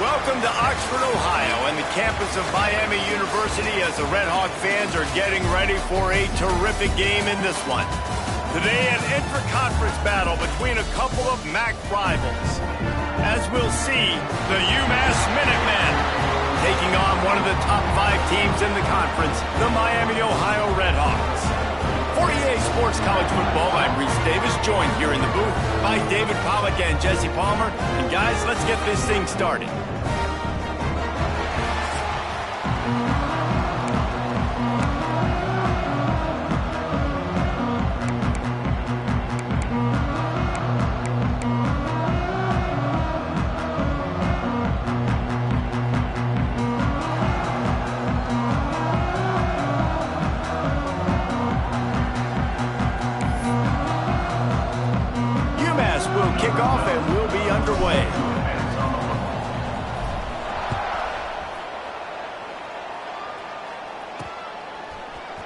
Welcome to Oxford, Ohio, and the campus of Miami University as the Red Hawk fans are getting ready for a terrific game in this one. Today, an intra-conference battle between a couple of MAC rivals. As we'll see, the UMass Minutemen taking on one of the top 5 teams in the conference, the Miami, Ohio Red Hawks. For EA Sports College Football, I'm Reese Davis, joined here in the booth by David Pollack and Jesse Palmer. And guys, let's get this thing started. Kick off and we'll be underway.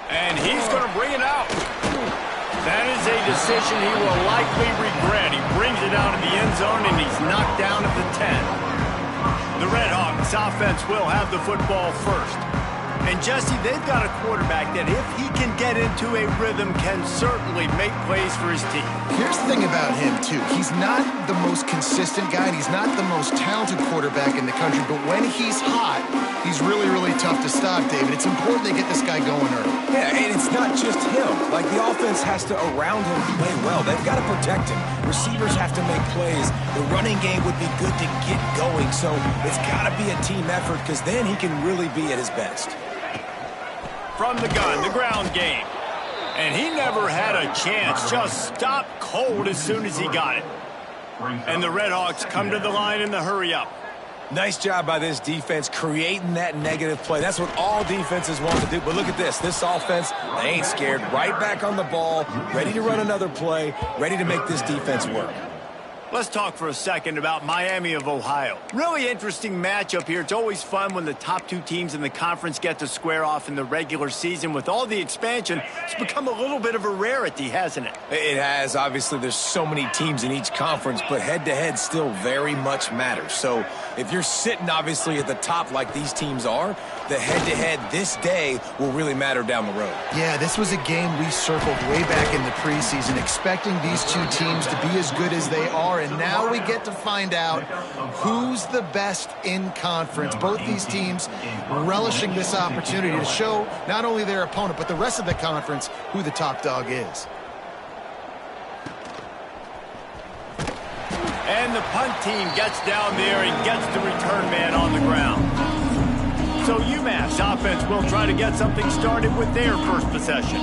And he's going to bring it out. That is a decision he will likely regret. He brings it out of the end zone and he's knocked down at the 10. The Red Hawks offense will have the football first. And Jesse, they've got a quarterback that if he can get into a rhythm can certainly make plays for his team. Here's the thing about him, too. He's not the most consistent guy, and he's not the most talented quarterback in the country, but when he's hot, he's really, really tough to stop, David. It's important they get this guy going early. Yeah, and it's not just him. Like, the offense has to, around him, play well. They've got to protect him. Receivers have to make plays. The running game would be good to get going, so it's got to be a team effort because then he can really be at his best. From the gun, the ground game. And he never had a chance. Just stopped cold as soon as he got it. And the Red Hawks come to the line in the hurry-up. Nice job by this defense creating that negative play. That's what all defenses want to do. But look at this. This offense, they ain't scared. Right back on the ball, ready to run another play, ready to make this defense work. Let's talk for a second about Miami of Ohio. Really interesting matchup here. It's always fun when the top 2 teams in the conference get to square off in the regular season. With all the expansion, it's become a little bit of a rarity, hasn't it? It has. Obviously, there's so many teams in each conference, but head-to-head still very much matters. So if you're sitting, obviously, at the top like these teams are, the head-to-head this day will really matter down the road. Yeah, this was a game we circled way back in the preseason, expecting these 2 teams to be as good as they are. And now we get to find out who's the best in conference. Both these teams relishing this opportunity to show not only their opponent, but the rest of the conference who the top dog is. And the punt team gets down there and gets the return man on the ground. So UMass offense will try to get something started with their first possession.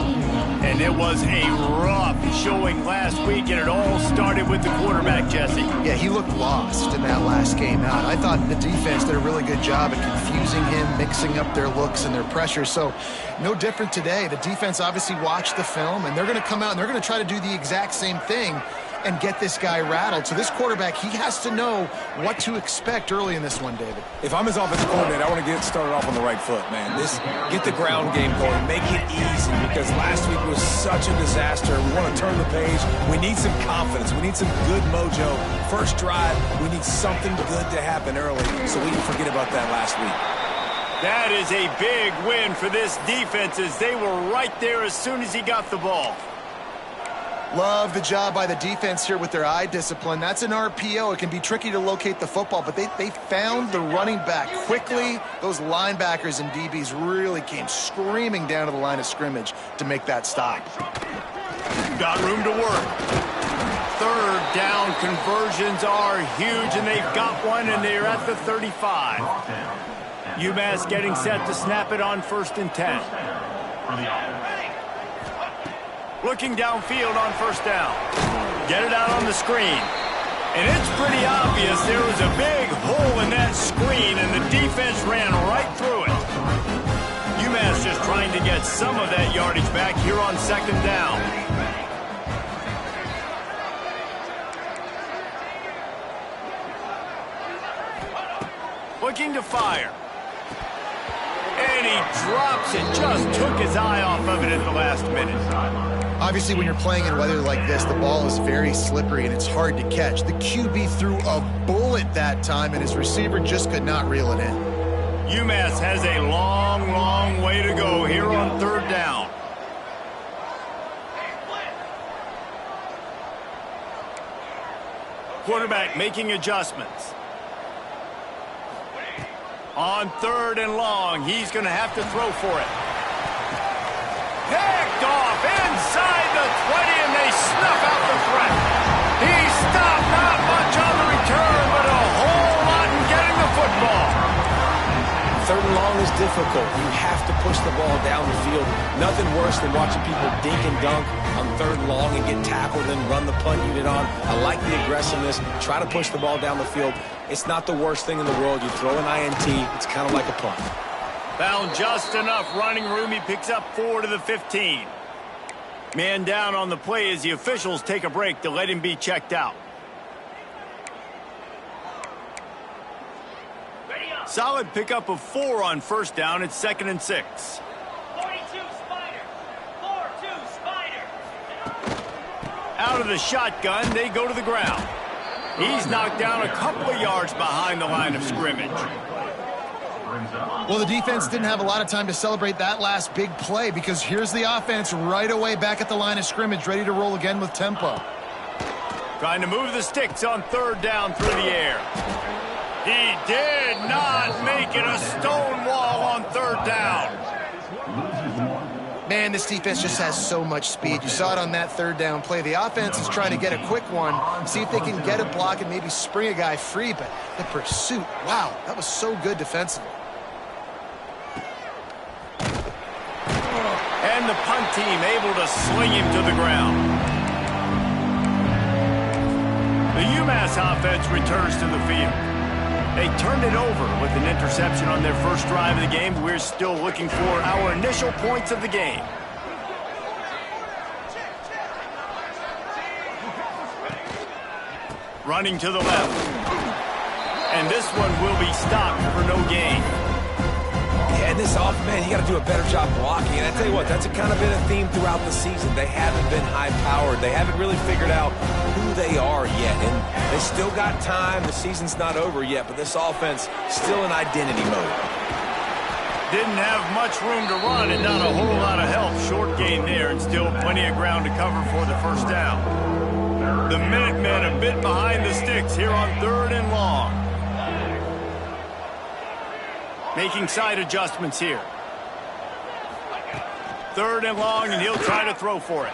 And it was a rough showing last week, and it all started with the quarterback, Jesse. Yeah, he looked lost in that last game out. I thought the defense did a really good job at confusing him, mixing up their looks and their pressure. So no different today. The defense obviously watched the film, and they're going to come out and they're going to try to do the exact same thing and get this guy rattled. So this quarterback, he has to know what to expect early in this one, David. If I'm his offensive coordinator, I want to get started off on the right foot, man. Get the ground game going, make it easy, because last week was such a disaster. We want to turn the page. We need some confidence. We need some good mojo. First drive, we need something good to happen early so we can forget about that last week. That is a big win for this defense as they were right there as soon as he got the ball. Love the job by the defense here with their eye discipline. That's an RPO. It can be tricky to locate the football, but they found the running back quickly. Those linebackers and DBs really came screaming down to the line of scrimmage to make that stop. Got room to work. Third down conversions are huge, and they've got one, and they're at the 35. UMass getting set to snap it on 1st and 10. Looking downfield on 1st down. Get it out on the screen. And it's pretty obvious there was a big hole in that screen, and the defense ran right through it. UMass just trying to get some of that yardage back here on 2nd down. looking to fire. And he drops it, just took his eye off of it at the last minute. Obviously, when you're playing in weather like this, the ball is very slippery and it's hard to catch. The QB threw a bullet that time, and his receiver just could not reel it in. UMass has a long, long way to go here on third down. Quarterback making adjustments. On third and long, he's going to have to throw for it. Picked off inside the 20, and they snuff out the threat. He stopped, not much on the return, but a whole lot in getting the football. Third and long is difficult. You have to push the ball down the field. Nothing worse than watching people dink and dunk on third and long and get tackled and run the punt unit on. I like the aggressiveness. Try to push the ball down the field. It's not the worst thing in the world. You throw an INT, it's kind of like a punt. Found just enough running room. He picks up 4 to the 15. Man down on the play as the officials take a break to let him be checked out. Solid pickup of 4 on first down. It's 2nd and 6. 42 Spider. 4-2 Spider. Out of the shotgun, they go to the ground. He's knocked down a couple of yards behind the line of scrimmage. Well, the defense didn't have a lot of time to celebrate that last big play because here's the offense right away back at the line of scrimmage, ready to roll again with tempo. Trying to move the sticks on third down through the air. He did not make it a stone wall on third down. Man, this defense just has so much speed. You saw it on that third down play. The offense is trying to get a quick one, see if they can get a block and maybe spring a guy free, but the pursuit, wow, that was so good defensively. And the punt team able to sling him to the ground. The UMass offense returns to the field. They turned it over with an interception on their first drive of the game. We're still looking for our initial points of the game. Running to the left. And this one will be stopped for no gain. Yeah, this off, man, you got to do a better job blocking. And I tell you what, that's kind of been a theme throughout the season. They haven't been high-powered. They haven't really figured out who they are yet. And they still got time. The season's not over yet, but this offense still in identity mode. Didn't have much room to run and not a whole lot of help. Short gain there and still plenty of ground to cover for the first down. The Minutemen a bit behind the sticks here on third and long. Making side adjustments here. Third and long, and he'll try to throw for it.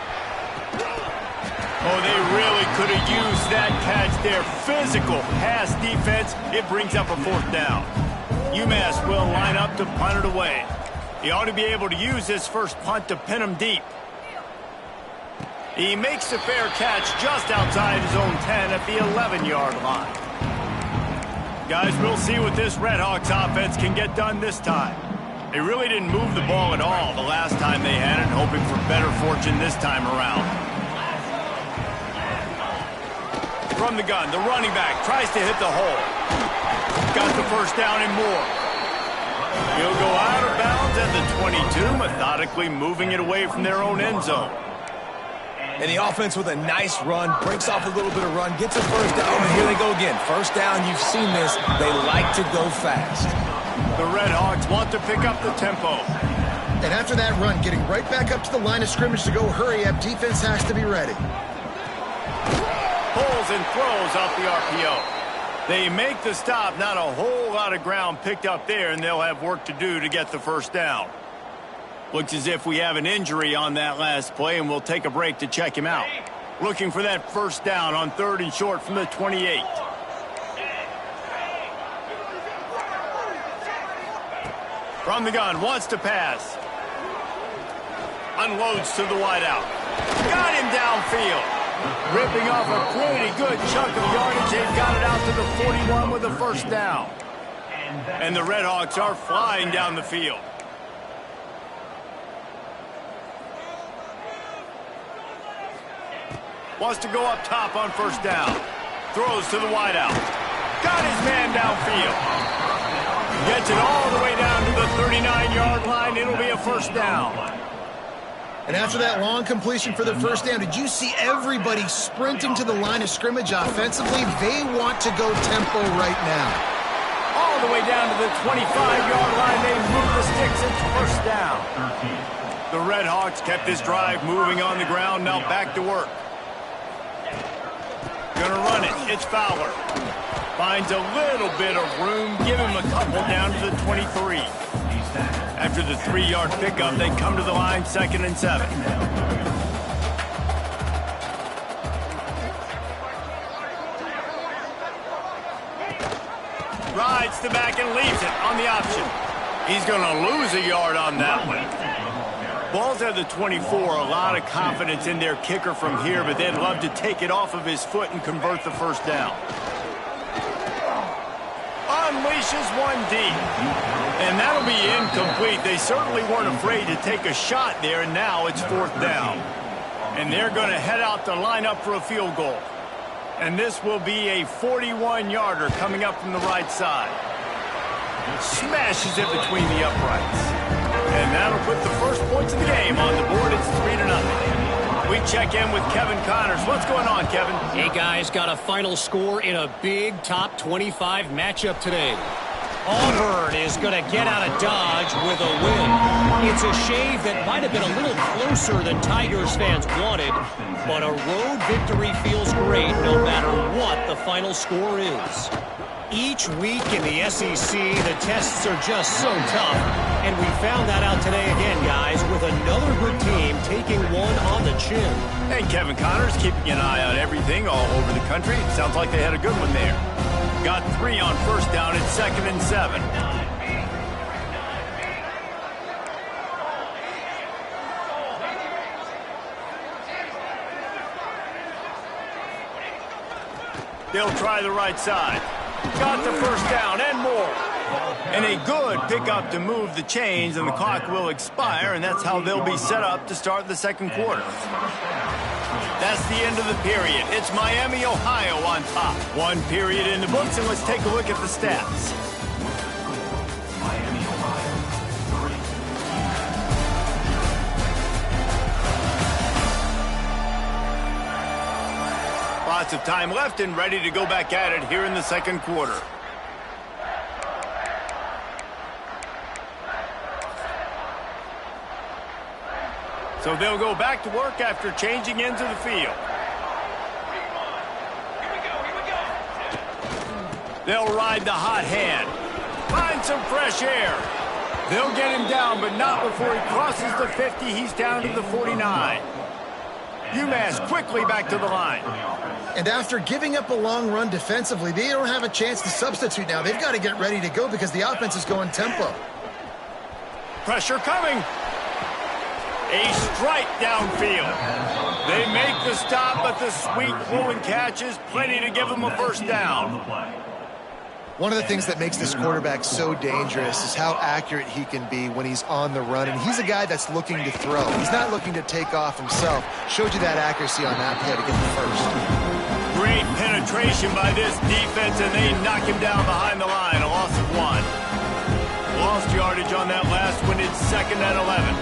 Oh, they really could have used that catch there. Physical pass defense. It brings up a fourth down. UMass will line up to punt it away. He ought to be able to use his first punt to pin him deep. He makes a fair catch just outside his own 10 at the 11-yard line. Guys, we'll see what this Redhawks offense can get done this time. They really didn't move the ball at all the last time they had it, hoping for better fortune this time around. From the gun, the running back tries to hit the hole. Got the first down and more. He'll go out of bounds at the 22, methodically moving it away from their own end zone. And the offense with a nice run, breaks off a little bit of run, gets a first down, and here they go again. First down, you've seen this. They like to go fast. The Redhawks want to pick up the tempo. And after that run, getting right back up to the line of scrimmage to go hurry up, defense has to be ready. Pulls and throws off the RPO. They make the stop, not a whole lot of ground picked up there, and they'll have work to do to get the first down. Looks as if we have an injury on that last play, and we'll take a break to check him out. Looking for that first down on third and short from the 28. From the gun, wants to pass. Unloads to the wideout. Got him downfield. Ripping off a pretty good chunk of yardage. They've got it out to the 41 with the first down. And the Redhawks are flying down the field. Wants to go up top on first down. Throws to the wideout. Got his man downfield. Gets it all the way down to the 39-yard line. It'll be a first down. And after that long completion for the first down, did you see everybody sprinting to the line of scrimmage offensively? They want to go tempo right now. All the way down to the 25-yard line. They move the sticks. It's first down. The Red Hawks kept this drive moving on the ground. Now back to work. Gonna run it. It's Fowler. Finds a little bit of room. Give him a couple down to the 23. After the 3-yard pickup, they come to the line, 2nd and 7. Rides the back and leaves it on the option. He's going to lose a yard on that one. Ball's at the 24. A lot of confidence in their kicker from here, but they'd love to take it off of his foot and convert the first down. Unleashes one deep. And that'll be incomplete. They certainly weren't afraid to take a shot there, and now it's 4th down. And they're going to head out to line up for a field goal. And this will be a 41-yarder coming up from the right side. Smashes it between the uprights. And that'll put the first points of the game on the board. It's 3-0. We check in with Kevin Connors. What's going on, Kevin? Hey, guys, got a final score in a big top 25 matchup today. Auburn is going to get out of Dodge with a win. It's a shave that might have been a little closer than Tigers fans wanted, but a road victory feels great no matter what the final score is. Each week in the SEC, the tests are just so tough, and we found that out today again, guys, with another good team taking one on the chin. Hey, Kevin Connors keeping an eye on everything all over the country. Sounds like they had a good one there. Got 3 on first down at 2nd and 7. They'll try the right side. Got the first down and more. And a good pickup to move the chains, and the clock will expire, and that's how they'll be set up to start the second quarter. That's the end of the period. It's Miami, Ohio on top. 1 period in the books, and let's take a look at the stats. Lots of time left and ready to go back at it here in the second quarter. So they'll go back to work after changing into the field. They'll ride the hot hand. Find some fresh air. They'll get him down, but not before he crosses the 50. He's down to the 49. UMass quickly back to the line. And after giving up a long run defensively, they don't have a chance to substitute now. They've got to get ready to go because the offense is going tempo. Pressure coming. A strike downfield. They make the stop, but the sweet rolling catch is plenty to give them a first down. One of the things that makes this quarterback so dangerous is how accurate he can be when he's on the run. And he's a guy that's looking to throw. He's not looking to take off himself. Showed you that accuracy on that play to get the first. Great penetration by this defense, and they knock him down behind the line. A loss of 1. Lost yardage on that last one. It's 2nd and 11.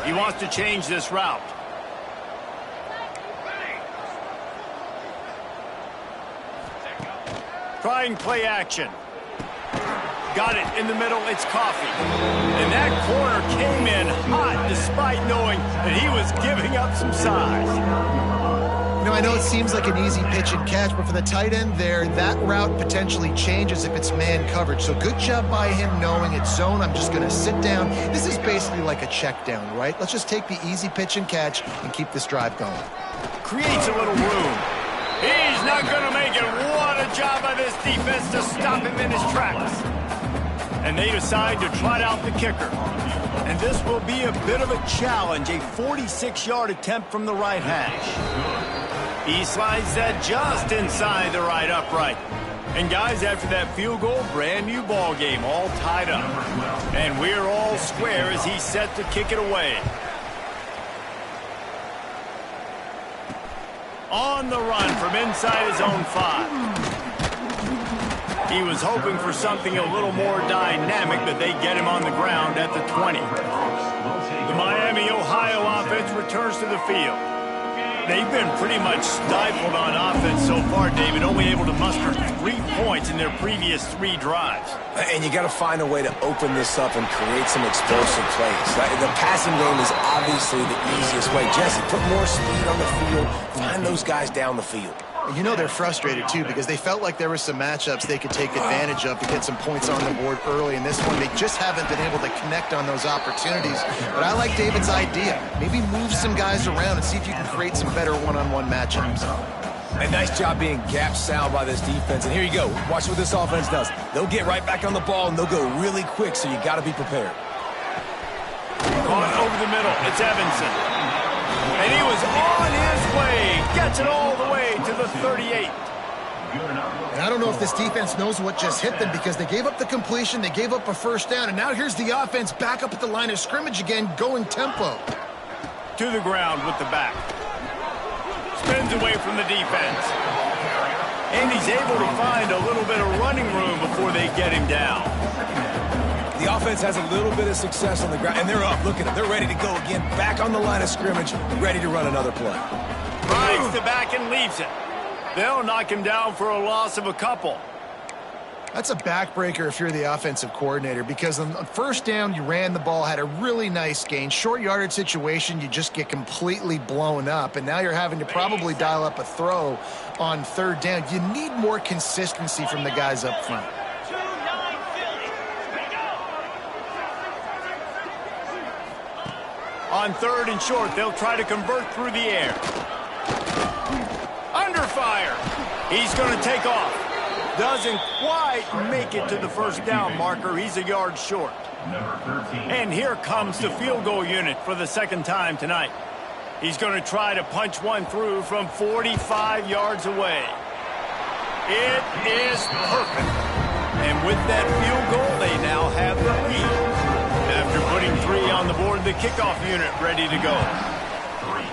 He wants to change this route. Trying play action. Got it in the middle. It's Coffee. And that corner came in hot despite knowing that he was giving up some size. You know, I know it seems like an easy pitch and catch, but for the tight end there, that route potentially changes if it's man coverage. So good job by him knowing it's zone. I'm just going to sit down. This is basically like a check down, right? Let's just take the easy pitch and catch and keep this drive going. Creates a little room. He's not going to make it. What a job by this defense to stop him in his tracks. And they decide to trot out the kicker. And this will be a bit of a challenge, a 46-yard attempt from the right hash. He slides that just inside the right upright. And guys, after that field goal, brand new ball game, all tied up. And we're all square as he's set to kick it away. On the run from inside his own 5. He was hoping for something a little more dynamic, but they get him on the ground at the 20. The Miami, Ohio offense returns to the field. They've been pretty much stifled on offense so far, David, only able to muster 3 points in their previous 3 drives. And you got to find a way to open this up and create some explosive plays. The passing game is obviously the easiest way. Jesse, put more speed on the field. Find those guys down the field. You know they're frustrated, too, because they felt like there were some matchups they could take advantage of to get some points on the board early. In this one, they just haven't been able to connect on those opportunities. But I like David's idea. Maybe move some guys around and see if you can create some better one-on-one matchups. A nice job being gap sound by this defense. And here you go. Watch what this offense does. They'll get right back on the ball, and they'll go really quick, so you got to be prepared. Caught over the middle. It's Evanson. And he was on his way. Gets it all the way to the 38. And I don't know if this defense knows what just hit them because they gave up the completion, they gave up a first down, and now here's the offense back up at the line of scrimmage again, going tempo. To the ground with the back. Spins away from the defense. And he's able to find a little bit of running room before they get him down. The offense has a little bit of success on the ground, and they're up. Look at them. They're ready to go again, back on the line of scrimmage, ready to run another play. Rides the back and leaves it. They'll knock him down for a loss of a couple. That's a backbreaker if you're the offensive coordinator because on first down, you ran the ball, had a really nice gain. Short yardage situation, you just get completely blown up, and now you're having to probably dial up a throw on third down. You need more consistency from the guys up front. On third and short, they'll try to convert through the air. Under fire. He's going to take off. Doesn't quite make it to the first down marker. He's a yard short. And here comes the field goal unit for the second time tonight. He's going to try to punch one through from 45 yards away. It is perfect. And with that field goal, they now have the lead. After putting 3 on the board, the kickoff unit ready to go.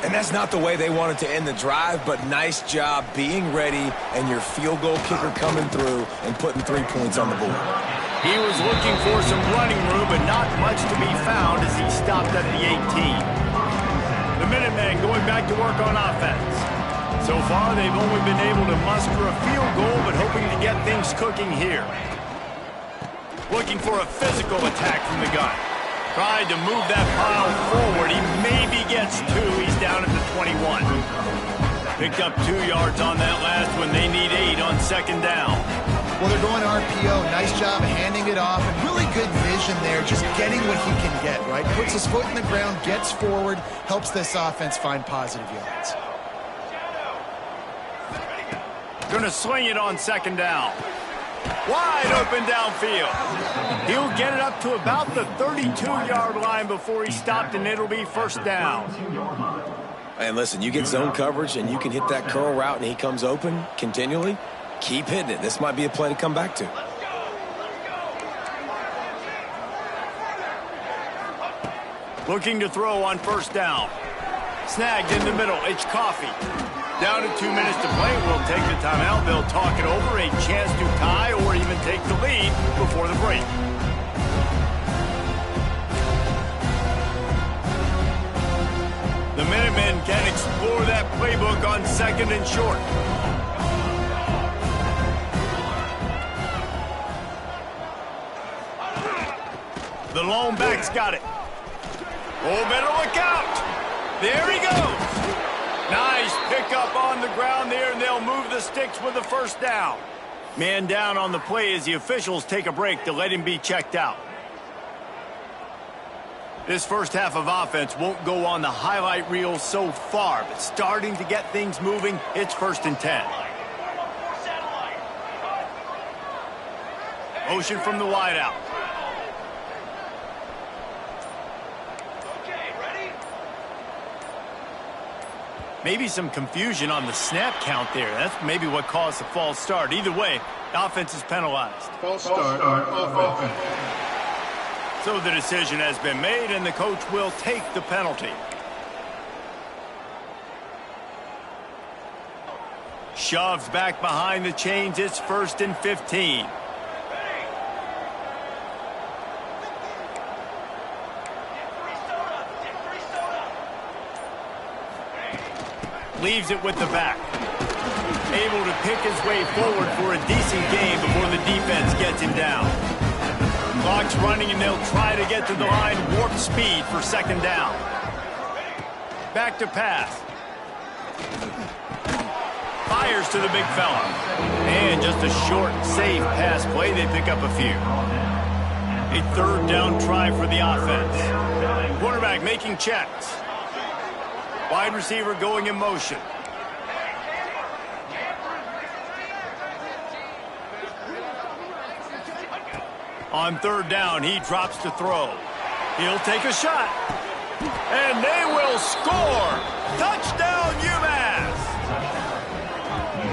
And that's not the way they wanted to end the drive, but nice job being ready and your field goal kicker coming through and putting 3 points on the board. He was looking for some running room, but not much to be found as he stopped at the 18. The Minutemen going back to work on offense. So far, they've only been able to muster a field goal, but hoping to get things cooking here. Looking for a physical attack from the gun. Tried to move that pile forward. He maybe gets 2. He's down at the 21. Picked up 2 yards on that last one. They need 8 on second down. Well, they're going RPO. Nice job of handing it off. And really good vision there, just getting what he can get, right? Puts his foot in the ground, gets forward, helps this offense find positive yards. Going to sling it on second down. Wide open downfield. He'll get it up to about the 32-yard line before he stopped, and it'll be first down. And listen, you get zone coverage, and you can hit that curl route, and he comes open continually. Keep hitting it. This might be a play to come back to. Looking to throw on first down. Snagged in the middle. It's Coffee. Down to 2 minutes to play. We'll take the timeout. They'll talk it over. A chance to tie or even take the lead before the break. The Minutemen can explore that playbook on second and short. The lone back's got it. Oh, better look out. There he goes. Nice pickup on the ground there, and they'll move the sticks with the first down. Man down on the play as the officials take a break to let him be checked out. This first half of offense won't go on the highlight reel so far, but starting to get things moving, it's 1st and 10. Motion from the wideout. Maybe some confusion on the snap count there. That's maybe what caused the false start. Either way, offense is penalized. False start offense. So the decision has been made, and the coach will take the penalty. Shoves back behind the chains. It's 1st and 15. leaves it with the back. Able to pick his way forward for a decent gain before the defense gets him down. Clock's running, and they'll try to get to the line warp speed for second down. Back to pass. Fires to the big fella. And just a short, safe pass play. They pick up a few. A third down try for the offense. Quarterback making checks. Wide receiver going in motion. On third down, he drops to throw. He'll take a shot. And they will score! Touchdown, UMass!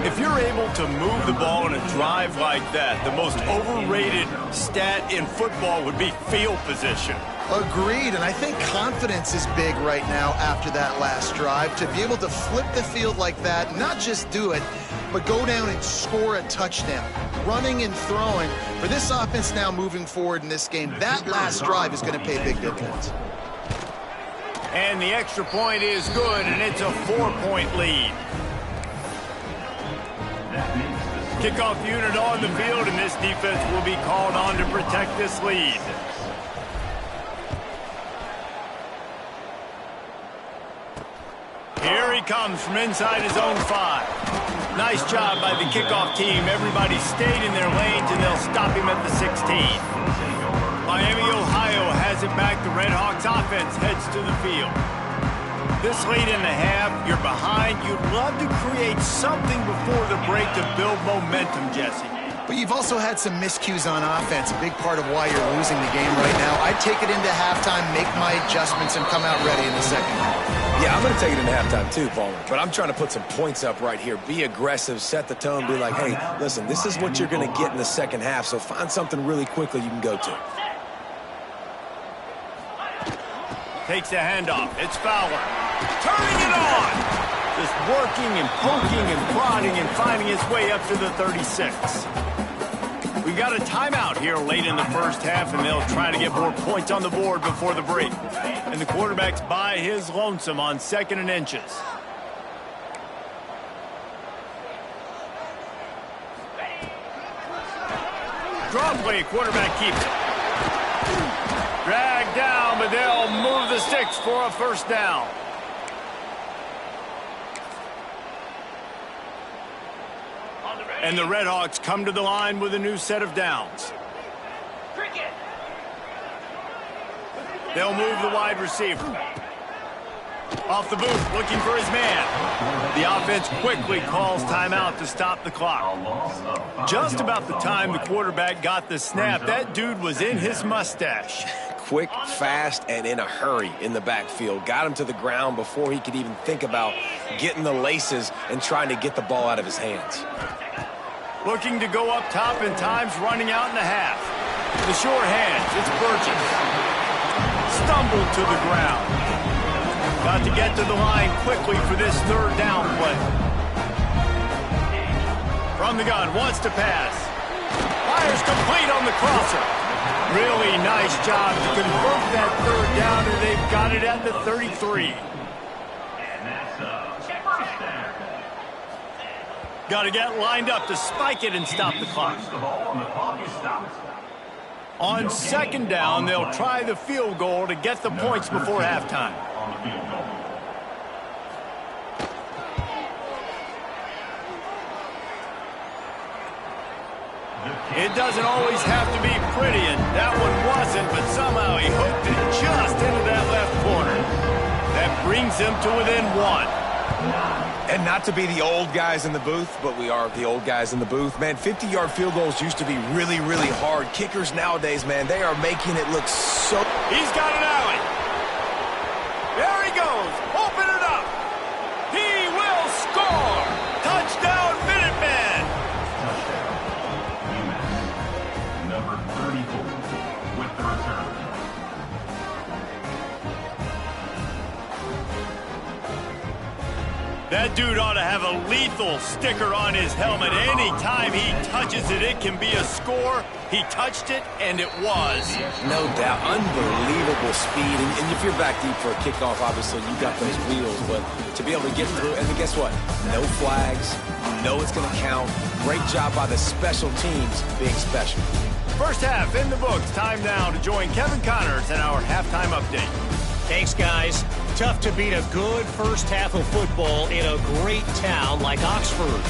If you're able to move the ball in a drive like that, the most overrated stat in football would be field position. Agreed, and I think confidence is big right now after that last drive. To be able to flip the field like that, not just do it, but go down and score a touchdown. Running and throwing. For this offense now moving forward in this game, that last drive is going to pay big dividends. And the extra point is good, and it's a 4-point lead. Kickoff unit on the field, and this defense will be called on to protect this lead. Here he comes from inside his own 5. Nice job by the kickoff team. Everybody stayed in their lanes, and they'll stop him at the 16. Miami, Ohio has it back. The Red Hawks offense heads to the field. This late in the half, you're behind. You'd love to create something before the break to build momentum, Jesse. But you've also had some miscues on offense, a big part of why you're losing the game right now. I'd take it into halftime, make my adjustments, and come out ready in the second half. Yeah, I'm going to take it into halftime too, Palmer. But I'm trying to put some points up right here. Be aggressive, set the tone, be like, hey, listen, this is what you're going to get in the second half, so find something really quickly you can go to. Takes a handoff. It's Fowler. Turning it on. Just working and poking and prodding and finding his way up to the 36. We've got a timeout here late in the first half, and they'll try to get more points on the board before the break. And the quarterback's by his lonesome on 2nd and inches. Draw play, quarterback keeps it. Dragged down, but they'll move the sticks for a first down. And the Red Hawks come to the line with a new set of downs. They'll move the wide receiver. Off the boot, looking for his man. The offense quickly calls timeout to stop the clock. Just about the time the quarterback got the snap, that dude was in his mustache. Quick, fast, and in a hurry in the backfield. Got him to the ground before he could even think about getting the laces and trying to get the ball out of his hands. Looking to go up top, and time's running out in the half. The short hands, it's Burgess. Stumbled to the ground. Got to get to the line quickly for this third down play. From the gun, wants to pass. Fires complete on the crosser. Really nice job to convert that third down, and they've got it at the 33. Got to get lined up to spike it and stop the clock. On 2nd down, they'll try the field goal to get the points before halftime. It doesn't always have to be pretty, and that one wasn't, but somehow he hooked it just into that left corner. That brings him to within 1. And not to be the old guys in the booth, but we are the old guys in the booth. Man, 50-yard field goals used to be really, really hard. Kickers nowadays, man, they are making it look so... He's got an alley. There he goes. Open it up. He will score. Touchdown, Minutemen. Number 34 with the return. That dude ought to have a lethal sticker on his helmet. Anytime he touches it, it can be a score. He touched it, and it was. No doubt. Unbelievable speed. And if you're back deep for a kickoff, obviously, you got those wheels. But to be able to get through, and then guess what? No flags. You know it's going to count. Great job by the special teams being special. First half in the books. Time now to join Kevin Connors in our halftime update. Thanks, guys. Tough to beat a good first half of football in a great town like Oxford.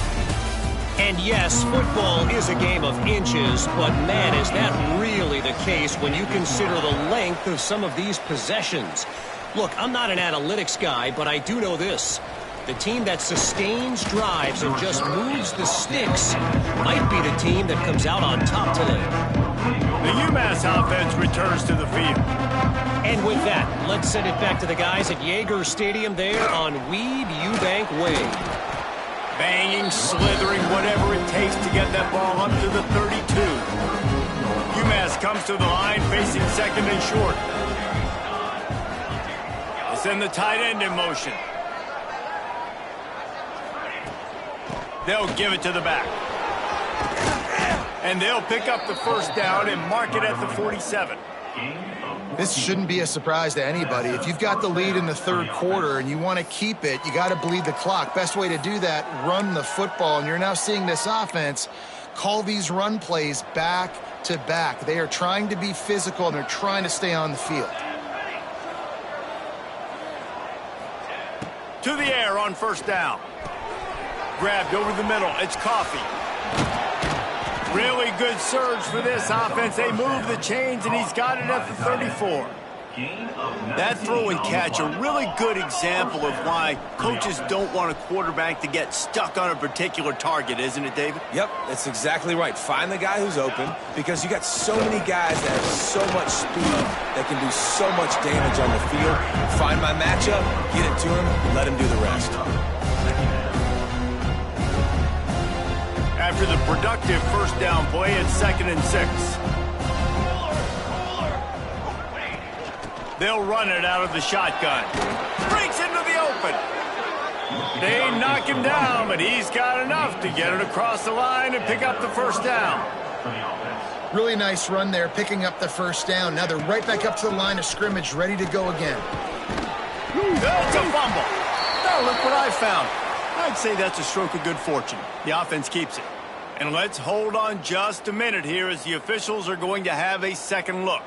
And yes, football is a game of inches, but man, is that really the case when you consider the length of some of these possessions. Look, I'm not an analytics guy, but I do know this. The team that sustains drives and just moves the sticks might be the team that comes out on top today. The UMass offense returns to the field. And with that, let's send it back to the guys at Yeager Stadium there on Weed Eubank Way. Banging, slithering, whatever it takes to get that ball up to the 32. UMass comes to the line facing second and short. They send the tight end in motion. They'll give it to the back. And they'll pick up the first down and mark it at the 47. This shouldn't be a surprise to anybody. If you've got the lead in the third quarter and you want to keep it, you got to bleed the clock. Best way to do that, run the football. And you're now seeing this offense call these run plays back to back. They are trying to be physical and they're trying to stay on the field. To the air on first down. Grabbed over the middle. It's Coffee. Really good surge for this offense. They move the chains, and he's got it at the 34. That throw and catch, a really good example of why coaches don't want a quarterback to get stuck on a particular target, isn't it, David? Yep, that's exactly right. Find the guy who's open because you got so many guys that have so much speed that can do so much damage on the field. Find my matchup, get it to him, let him do the rest. After the productive first down play, it's 2nd and 6. They'll run it out of the shotgun. Breaks into the open. They knock him down, but he's got enough to get it across the line and pick up the first down. Really nice run there, picking up the first down. Now they're right back up to the line of scrimmage, ready to go again. That's a fumble. Oh, look what I found. I'd say that's a stroke of good fortune. The offense keeps it. And let's hold on just a minute here as the officials are going to have a second look.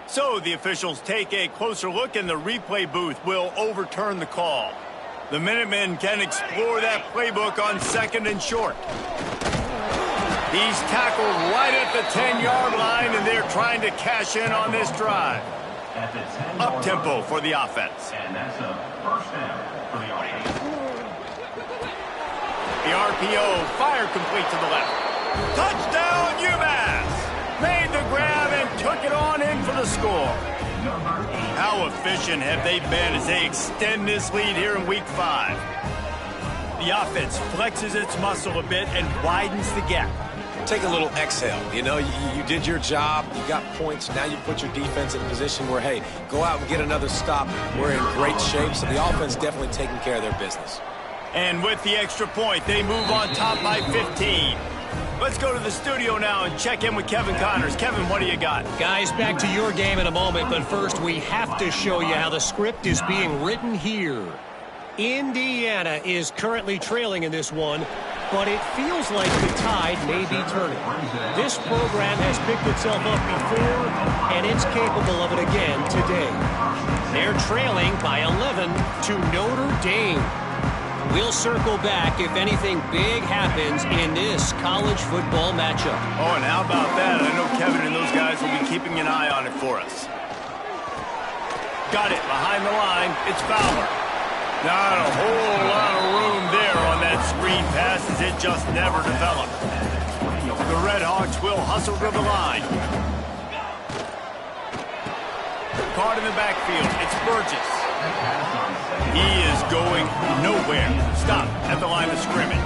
So the officials take a closer look and the replay booth will overturn the call. The Minutemen can explore that playbook on 2nd and short. He's tackled right at the 10-yard line, and they're trying to cash in on this drive. Up-tempo for the offense. And that's a first down for the offense. The RPO, fire complete to the left. Touchdown, UMass! Made the grab and took it on in for the score. How efficient have they been as they extend this lead here in Week 5? The offense flexes its muscle a bit and widens the gap. Take a little exhale. You know, you did your job. You got points. Now you put your defense in a position where, hey, go out and get another stop. We're in great shape, so the offense definitely taking care of their business. And with the extra point, they move on top by 15. Let's go to the studio now and check in with Kevin Connors. Kevin, what do you got? Guys, back to your game in a moment, but first we have to show you how the script is being written here. Indiana is currently trailing in this one, but it feels like the tide may be turning. This program has picked itself up before, and it's capable of it again today. They're trailing by 11 to Notre Dame. We'll circle back if anything big happens in this college football matchup. Oh, and how about that? I know Kevin and those guys will be keeping an eye on it for us. Got it behind the line. It's Fowler. Not a whole lot of room there on that screen pass as it just never developed. The Red Hawks will hustle to the line. Caught in the backfield. It's Burgess. He is going nowhere. Stop at the line of scrimmage.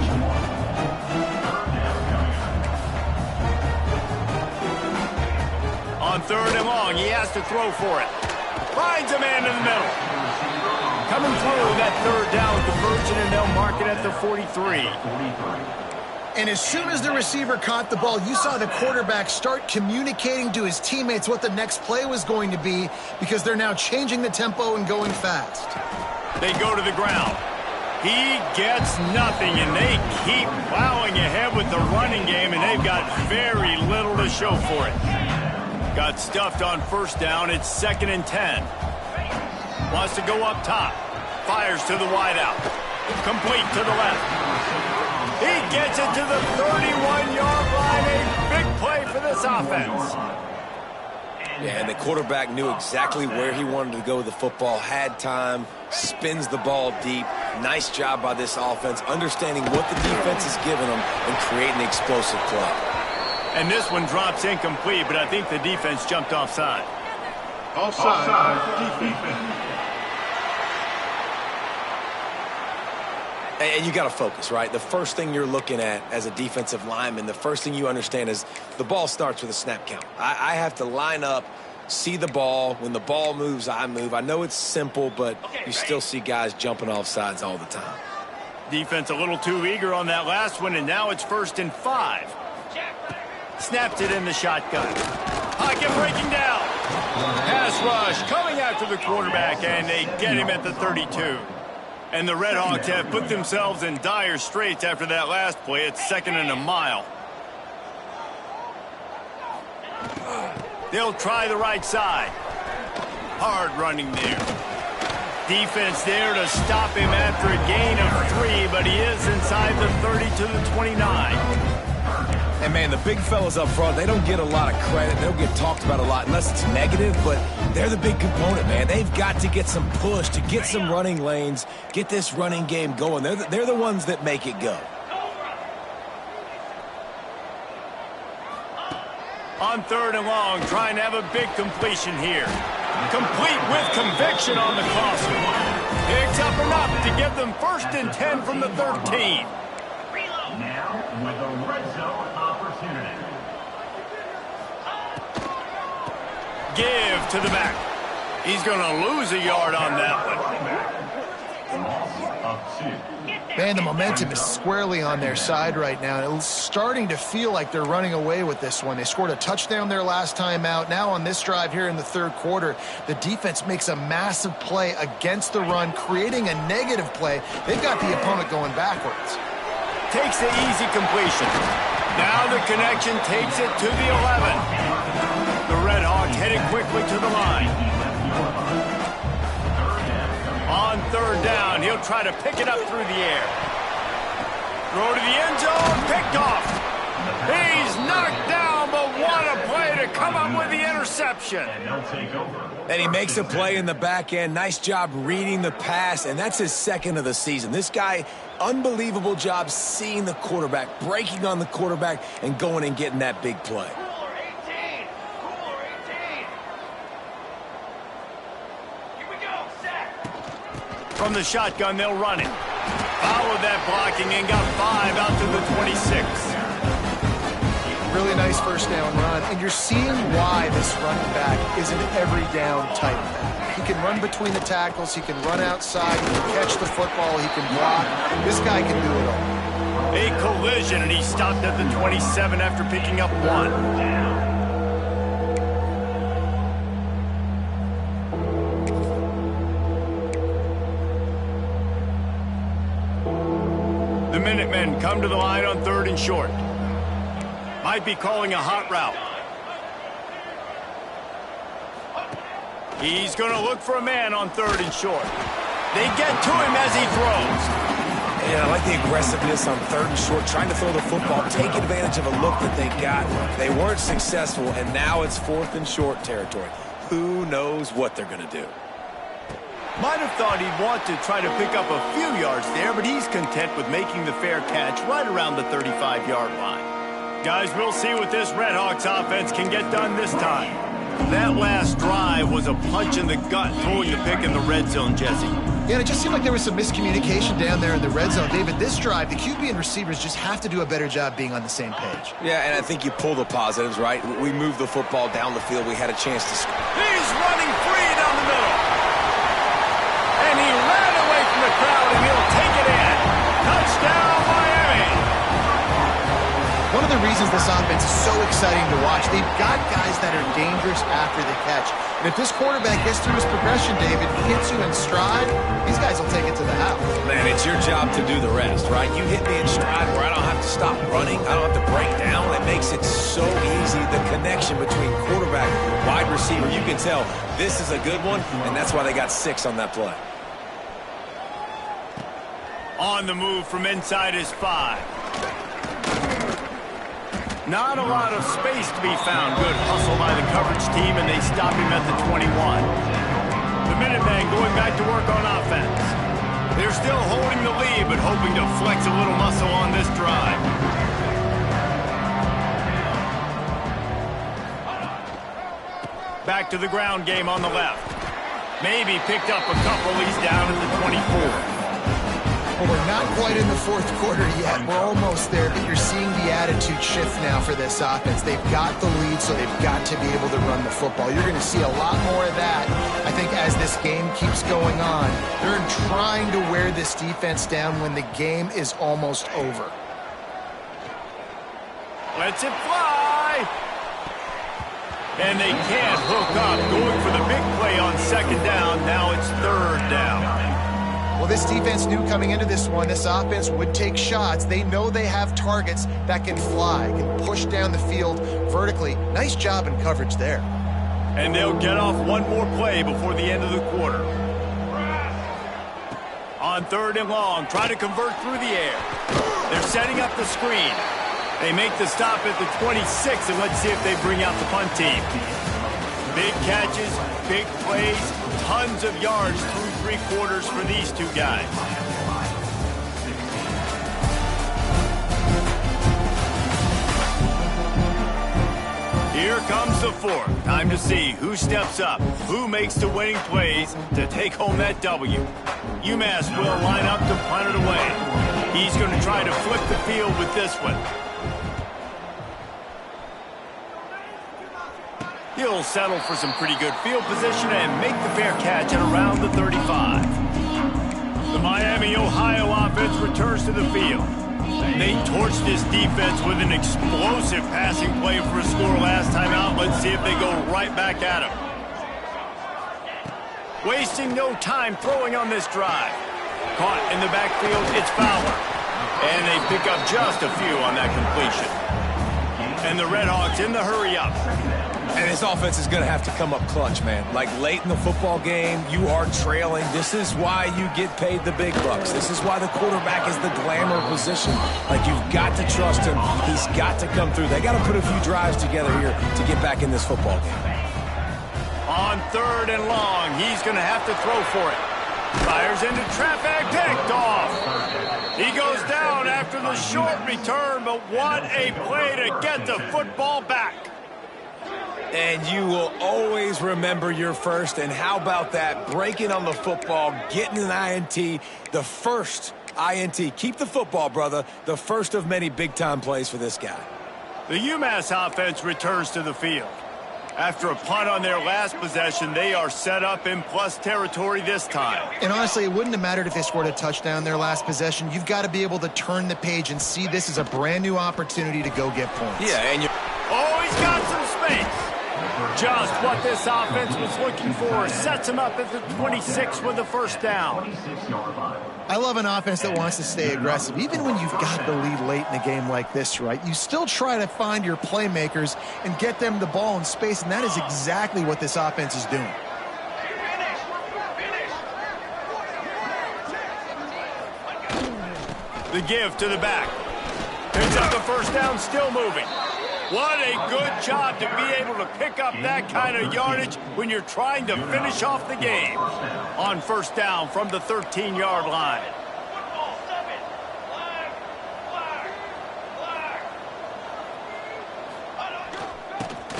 long. He has to throw for it. Finds a man in the middle. Coming through that third down conversion, and they'll mark it at the 43. And as soon as the receiver caught the ball, you saw the quarterback start communicating to his teammates what the next play was going to be, because they're now changing the tempo and going fast. They go to the ground. He gets nothing, and they keep plowing ahead with the running game, and they've got very little to show for it. Got stuffed on first down. It's 2nd and 10. Wants to go up top. Fires to the wideout. Complete to the left. He gets it to the 31-yard line. A big play for this offense. Yeah, and the quarterback knew exactly where he wanted to go with the football, had time, spins the ball deep. Nice job by this offense, understanding what the defense is giving them and creating an explosive play. And this one drops incomplete, but I think the defense jumped offside. Offside. Defense. And you got to focus, right? The first thing you're looking at as a defensive lineman, the first thing you understand is the ball starts with a snap count. I have to line up, see the ball. When the ball moves, I move. I know it's simple, but you still see guys jumping off sides all the time. Defense a little too eager on that last one, and now it's 1st and 5. Snaps it in the shotgun. Pocket breaking down. Pass rush coming after the quarterback, and they get him at the 32. And the Red Hawks have put themselves in dire straits after that last play. It's 2nd and a mile. They'll try the right side. Hard running there. Defense there to stop him after a gain of 3, but he is inside the 30 to the 29. And, man, the big fellas up front, they don't get a lot of credit. They don't get talked about a lot unless it's negative, but they're the big component, man. They've got to get some push, to get some running lanes, get this running game going. They're the ones that make it go. On 3rd and long, trying to have a big completion here. Complete with conviction on the crosser. Picks up enough to give them 1st and 10 from the 13. Now with a red zone opportunity. Give to the back. He's going to lose a yard on that one. Loss of 2. Man, the momentum is squarely on their side right now. It's starting to feel like they're running away with this one. They scored a touchdown their last time out. Now on this drive here in the 3rd quarter, the defense makes a massive play against the run, creating a negative play. They've got the opponent going backwards. Takes the easy completion. Now the connection takes it to the 11. The Red Hawks headed quickly to the line. On 3rd down, he'll try to pick it up through the air. Throw to the end zone, picked off. He's knocked down, but what a play to come up with the interception. And they'll take over. And he makes a play in the back end. Nice job reading the pass, and that's his 2nd of the season. This guy, unbelievable job seeing the quarterback, breaking on the quarterback, and going and getting that big play. Cooler 18. Cooler 18. Here we go. Set. From the shotgun, they'll run it. Followed that blocking and got 5 out to the 26. Really nice 1st down run, and you're seeing why this running back is an every down type back. He can run between the tackles, he can run outside, he can catch the football, he can block. This guy can do it all. A collision, and he stopped at the 27 after picking up 1. The Minutemen come to the line on 3rd and short. Might be calling a hot route. He's going to look for a man on 3rd and short. They get to him as he throws. Yeah, I like the aggressiveness on 3rd and short, trying to throw the football, take advantage of a look that they got. They weren't successful, and now it's 4th and short territory. Who knows what they're going to do? Might have thought he'd want to try to pick up a few yards there, but he's content with making the fair catch right around the 35-yard line. Guys, we'll see what this Red Hawks offense can get done this time. That last drive was a punch in the gut, throwing the pick in the red zone, Jesse. Yeah, and it just seemed like there was some miscommunication down there in the red zone. David, this drive, the QB and receivers just have to do a better job being on the same page. Yeah, and I think you pull the positives, right? We moved the football down the field. We had a chance to score. He's running free down the middle. And he ran away from the crowd, and he'll take it in. Touchdown, Miami. One of the reasons this offense is so exciting to watch, they've got guys that are dangerous after the catch. And if this quarterback gets through his progression, David, hits you in stride, these guys will take it to the house. Man, it's your job to do the rest, right? You hit me in stride where I don't have to stop running. I don't have to break down. It makes it so easy. The connection between quarterback and wide receiver, you can tell this is a good one, and that's why they got 6 on that play. On the move from inside his 5. Not a lot of space to be found. Good hustle by the coverage team, and they stop him at the 21. The Minutemen going back to work on offense. They're still holding the lead, but hoping to flex a little muscle on this drive. Back to the ground game on the left. Maybe picked up a couple. He's down at the 24. Well, we're not quite in the fourth quarter yet. We're almost there, but you're seeing the attitude shift now for this offense. They've got the lead, so they've got to be able to run the football. You're going to see a lot more of that, I think, as this game keeps going on. They're trying to wear this defense down when the game is almost over. Lets it fly. And they can't hook up. Going for the big play on second down. Now it's third down. Well, this defense knew coming into this one, this offense would take shots. They know they have targets that can fly, can push down the field vertically. Nice job in coverage there. And they'll get off one more play before the end of the quarter. On third and long, try to convert through the air. They're setting up the screen. They make the stop at the 26, and let's see if they bring out the punt team. Big catches, big plays, tons of yards through 3 quarters for these two guys. Here comes the fourth. Time to see who steps up, who makes the winning plays to take home that W. UMass will line up to punt it away. He's going to try to flip the field with this one. He'll settle for some pretty good field position and make the fair catch at around the 35. The Miami, Ohio offense returns to the field. They torched this defense with an explosive passing play for a score last time out. Let's see if they go right back at him. Wasting no time throwing on this drive. Caught in the backfield, it's Fowler. And they pick up just a few on that completion. And the Redhawks in the hurry-up. And this offense is going to have to come up clutch, man. Like late in the football game, you are trailing. This is why you get paid the big bucks. This is why the quarterback is the glamour position. Like, you've got to trust him. He's got to come through. They got to put a few drives together here to get back in this football game. On third and long, he's going to have to throw for it. Fires into traffic, picked off. He goes down after the short return, but what a play to get the football back. And you will always remember your first. And how about that? Breaking on the football, getting an INT, the first INT. Keep the football, brother. The first of many big-time plays for this guy. The UMass offense returns to the field. After a punt on their last possession, they are set up in plus territory this time. And honestly, it wouldn't have mattered if they scored a touchdown their last possession. You've got to be able to turn the page and see this as a brand-new opportunity to go get points. Yeah, and you... Oh, he's got some space. Just what this offense was looking for. Sets him up at the 26 with the first down. I love an offense that wants to stay aggressive. Even when you've got the lead late in a game like this, right? You still try to find your playmakers and get them the ball in space, and that is exactly what this offense is doing. The give to the back. Picks up the first down, still moving. What a good job to be able to pick up that kind of yardage when you're trying to finish off the game. On first down from the 13-yard line.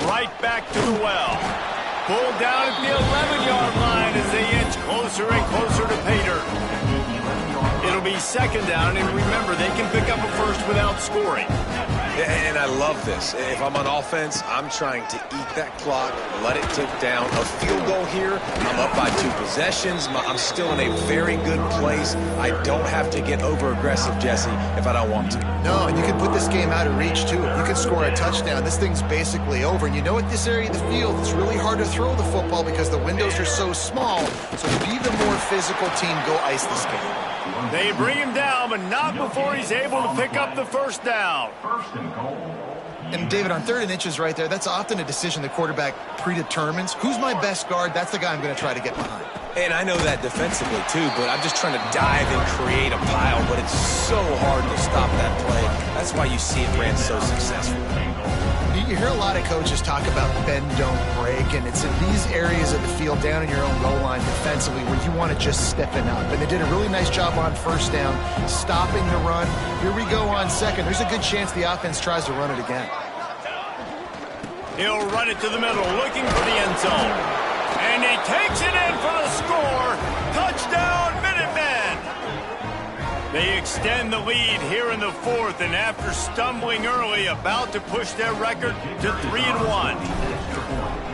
Right back to the well. Pulled down at the 11-yard line as they inch closer closer and closer to pay dirt. It'll be second down, and remember, they can pick up a first without scoring. And I love this. If I'm on offense, I'm trying to eat that clock, let it tick down. A field goal here, I'm up by 2 possessions. I'm still in a very good place. I don't have to get over-aggressive, Jesse, if I don't want to. No, and you can put this game out of reach, too. If you could score a touchdown, this thing's basically over. And you know, at this area of the field, it's really hard to throw the football because the windows are so small. So be the more physical team, go ice this game. They bring him down, but not before he's able to pick up the first down. First and goal. And, David, on 3rd and inches right there, that's often a decision the quarterback predetermines. Who's my best guard? That's the guy I'm going to try to get behind. And I know that defensively, too, but I'm just trying to dive and create a pile, but it's so hard to stop that play. That's why you see it ran so successful. You hear a lot of coaches talk about bend, don't break, and it's in these areas of the field down in your own goal line defensively where you want to just stiffen up. And they did a really nice job on first down, stopping the run. Here we go on second. There's a good chance the offense tries to run it again. He'll run it to the middle, looking for the end zone. And he takes it in for the score. Touchdown, Minutemen! They extend the lead here in the 4th, and after stumbling early, about to push their record to 3-1.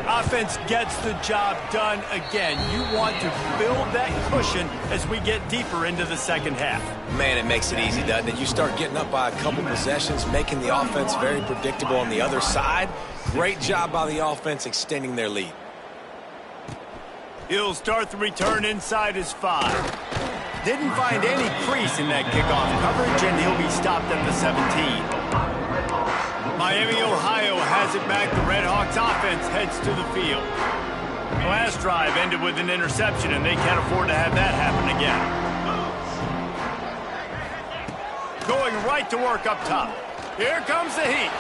Offense gets the job done again. You want to build that cushion as we get deeper into the second half. Man, it makes it easy, doesn't it? You start getting up by a couple possessions, making the offense very predictable on the other side. Great job by the offense extending their lead. He'll start the return inside his 5. Didn't find any crease in that kickoff coverage, and he'll be stopped at the 17. Miami, Ohio has it back. The Redhawks offense heads to the field. The last drive ended with an interception, and they can't afford to have that happen again. Going right to work up top. Here comes the heat.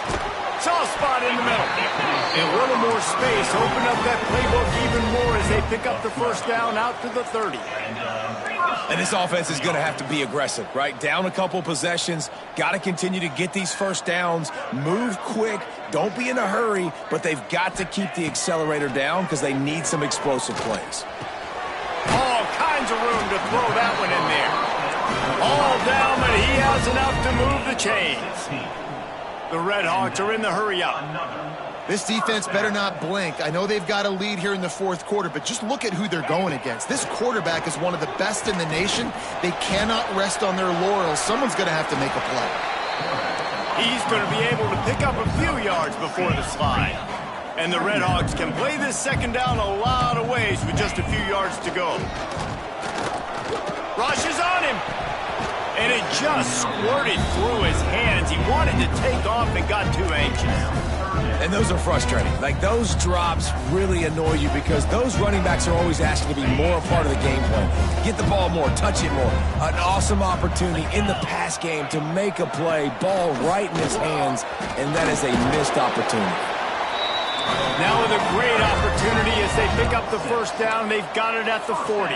Soft spot in the middle. A little more space. Open up that playbook even more as they pick up the first down out to the 30. And this offense is going to have to be aggressive, right? Down a couple possessions, got to continue to get these first downs, move quick, don't be in a hurry, but they've got to keep the accelerator down because they need some explosive plays. All kinds of room to throw that one in there. All down, but he has enough to move the chains. The Redhawks are in the hurry-up. This defense better not blink. I know they've got a lead here in the 4th quarter, but just look at who they're going against. This quarterback is one of the best in the nation. They cannot rest on their laurels. Someone's going to have to make a play. He's going to be able to pick up a few yards before the slide. And the Redhawks can play this second down a lot of ways with just a few yards to go. Rush is on him. And it just squirted through his hands. He wanted to take off and got too anxious. And those are frustrating. Like, those drops really annoy you because those running backs are always asking to be more a part of the game plan. Get the ball more, touch it more. An awesome opportunity in the pass game to make a play, ball right in his hands, and that is a missed opportunity. Now with a great opportunity as they pick up the first down, they've got it at the 40.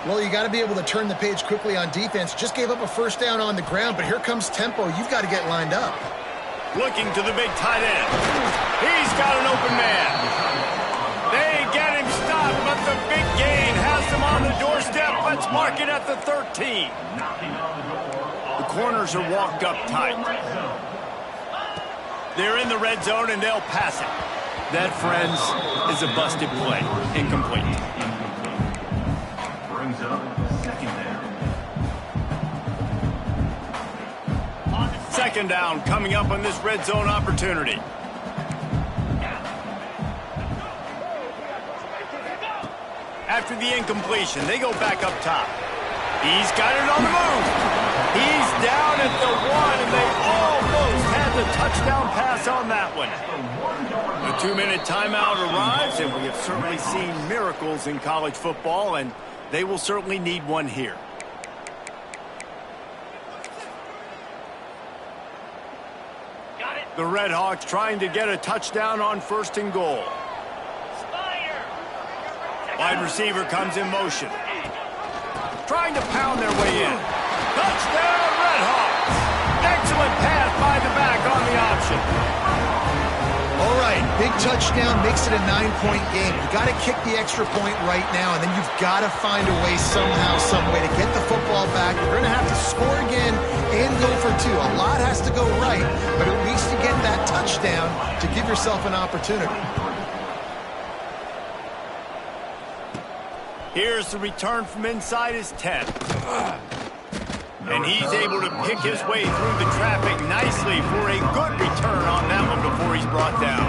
Well, you got to be able to turn the page quickly on defense. Just gave up a first down on the ground, but here comes tempo. You've got to get lined up. Looking to the big tight end. He's got an open man. They get him stopped, but the big gain has them on the doorstep. Let's mark it at the 13. The corners are walked up tight. They're in the red zone, and they'll pass it. That, friends, is a busted play. Incomplete. Brings up second down. Second down coming up on this red zone opportunity. After the incompletion, they go back up top. He's got it on the move. He's down at the 1, and they almost had the touchdown pass on that one. The 2-minute timeout arrives, and we have certainly seen miracles in college football, and they will certainly need one here. The Redhawks trying to get a touchdown on 1st and goal. Wide receiver comes in motion. Trying to pound their way in. Touchdown, Redhawks! Excellent pass by the back on the option. All right, Big touchdown makes it a 9-point game. You got to kick the extra point right now, and then you've got to find a way somehow, some way to get the football back. You're going to have to score again and go for 2. A lot has to go right, but at least you get that touchdown to give yourself an opportunity. Here's the return from inside his 10. And he's able to pick his way through the traffic nicely for a good return on that one before he's brought down.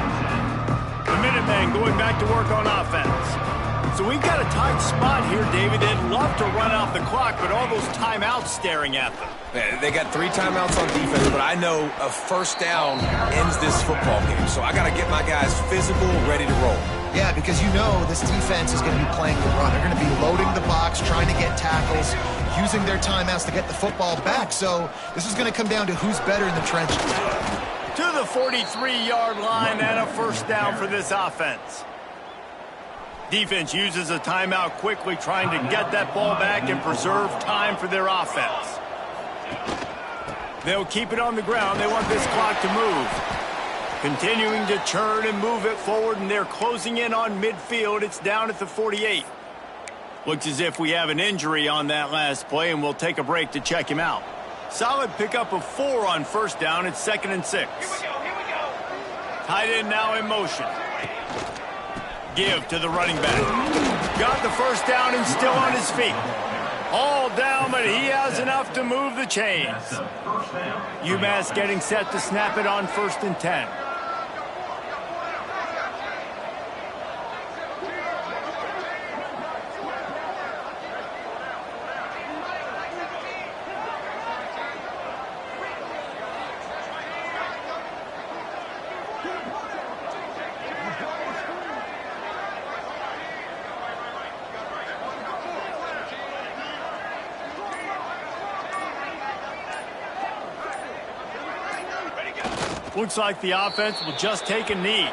The Minutemen going back to work on offense. So we've got a tight spot here, David. They'd love to run out the clock, but all those timeouts staring at them. Yeah, they got 3 timeouts on defense, but I know a first down ends this football game. So I got to get my guys physical, ready to roll. Yeah, because you know this defense is going to be playing the run. They're going to be loading the box, trying to get tackles, using their timeouts to get the football back. So this is going to come down to who's better in the trenches. To the 43-yard line and a first down for this offense. Defense uses a timeout quickly, trying to get that ball back and preserve time for their offense. They'll keep it on the ground. They want this clock to move. Continuing to churn and move it forward, and they're closing in on midfield. It's down at the 48. Looks as if we have an injury on that last play, and we'll take a break to check him out. Solid pickup of 4 on first down. It's 2nd and 6. Here we go. Tight end now in motion. Give to the running back. Got the first down and still on his feet. All down, but he has enough to move the chains. UMass getting set to snap it on 1st and 10. Looks like the offense will just take a knee.